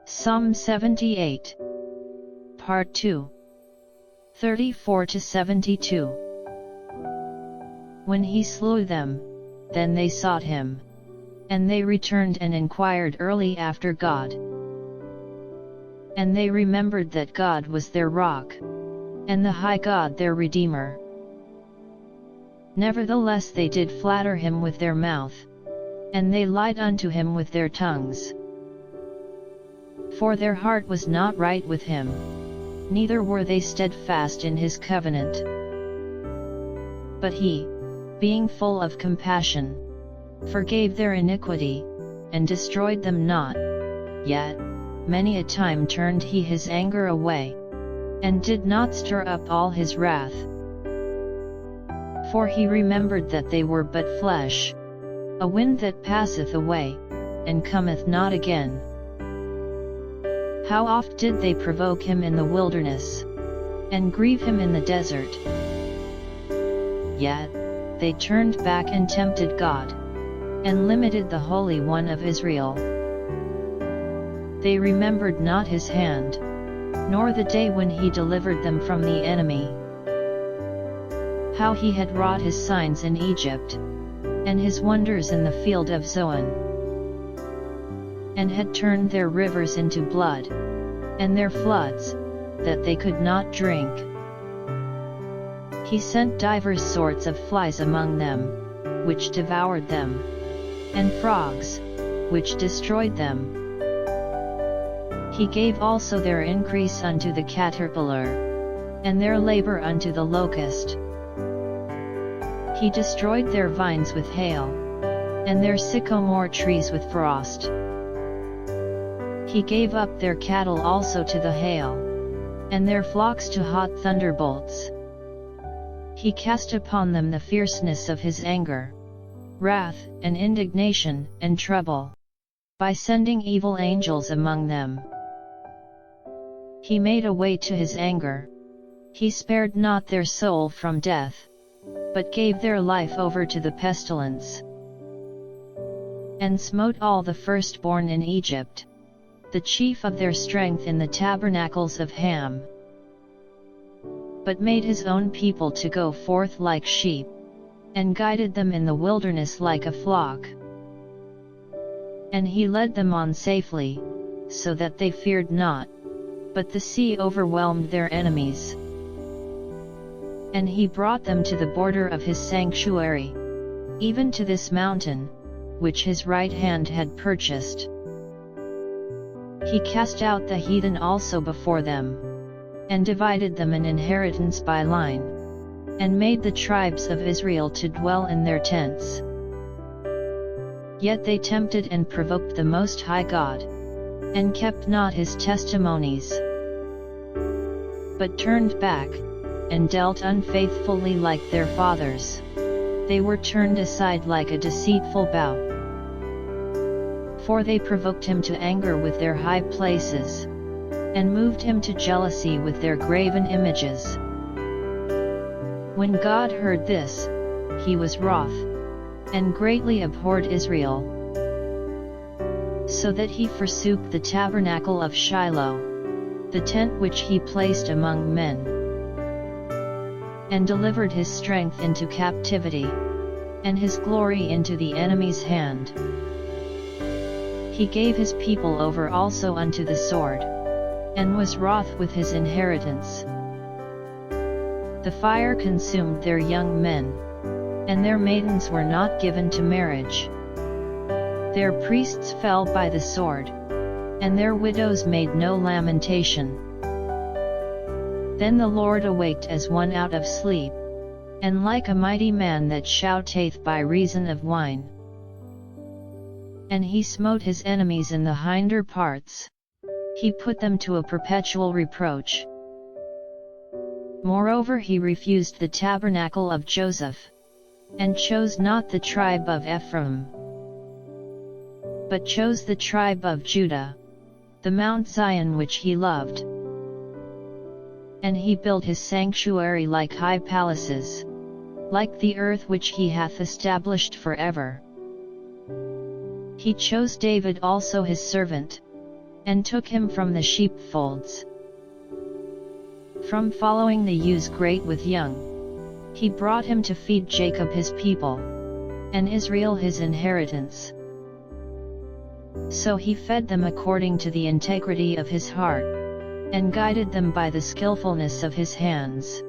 Psalm 78. Part 2. 34-72. When he slew them, then they sought him. And they returned and inquired early after God. And they remembered that God was their rock, and the high God their Redeemer. Nevertheless they did flatter him with their mouth, and they lied unto him with their tongues. For their heart was not right with him, neither were they steadfast in his covenant. But he, being full of compassion, forgave their iniquity, and destroyed them not. Yet, many a time turned he his anger away, and did not stir up all his wrath. For he remembered that they were but flesh, a wind that passeth away, and cometh not again. How oft did they provoke him in the wilderness, and grieve him in the desert? Yet, they turned back and tempted God, and limited the Holy One of Israel. They remembered not his hand, nor the day when he delivered them from the enemy. How he had wrought his signs in Egypt, and his wonders in the field of Zoan, and had turned their rivers into blood, and their floods, that they could not drink. He sent divers sorts of flies among them, which devoured them, and frogs, which destroyed them. He gave also their increase unto the caterpillar, and their labor unto the locust. He destroyed their vines with hail, and their sycamore trees with frost. He gave up their cattle also to the hail, and their flocks to hot thunderbolts. He cast upon them the fierceness of his anger, wrath, and indignation, and trouble, by sending evil angels among them. He made a way to his anger. He spared not their soul from death, but gave their life over to the pestilence. And smote all the firstborn in Egypt, the chief of their strength in the tabernacles of Ham. But made his own people to go forth like sheep, and guided them in the wilderness like a flock. And he led them on safely, so that they feared not, but the sea overwhelmed their enemies. And he brought them to the border of his sanctuary, even to this mountain, which his right hand had purchased. He cast out the heathen also before them, and divided them an inheritance by line, and made the tribes of Israel to dwell in their tents. Yet they tempted and provoked the Most High God, and kept not his testimonies, but turned back, and dealt unfaithfully like their fathers. They were turned aside like a deceitful bow. For they provoked him to anger with their high places, and moved him to jealousy with their graven images. When God heard this, he was wroth, and greatly abhorred Israel, so that he forsook the tabernacle of Shiloh, the tent which he placed among men, and delivered his strength into captivity, and his glory into the enemy's hand. He gave his people over also unto the sword, and was wroth with his inheritance. The fire consumed their young men, and their maidens were not given to marriage. Their priests fell by the sword, and their widows made no lamentation. Then the Lord awaked as one out of sleep, and like a mighty man that shouteth by reason of wine. And he smote his enemies in the hinder parts. He put them to a perpetual reproach. Moreover he refused the tabernacle of Joseph, and chose not the tribe of Ephraim, but chose the tribe of Judah, the Mount Zion which he loved. And he built his sanctuary like high palaces, like the earth which he hath established forever. He chose David also his servant, and took him from the sheepfolds. From following the ewes great with young, he brought him to feed Jacob his people, and Israel his inheritance. So he fed them according to the integrity of his heart, and guided them by the skillfulness of his hands.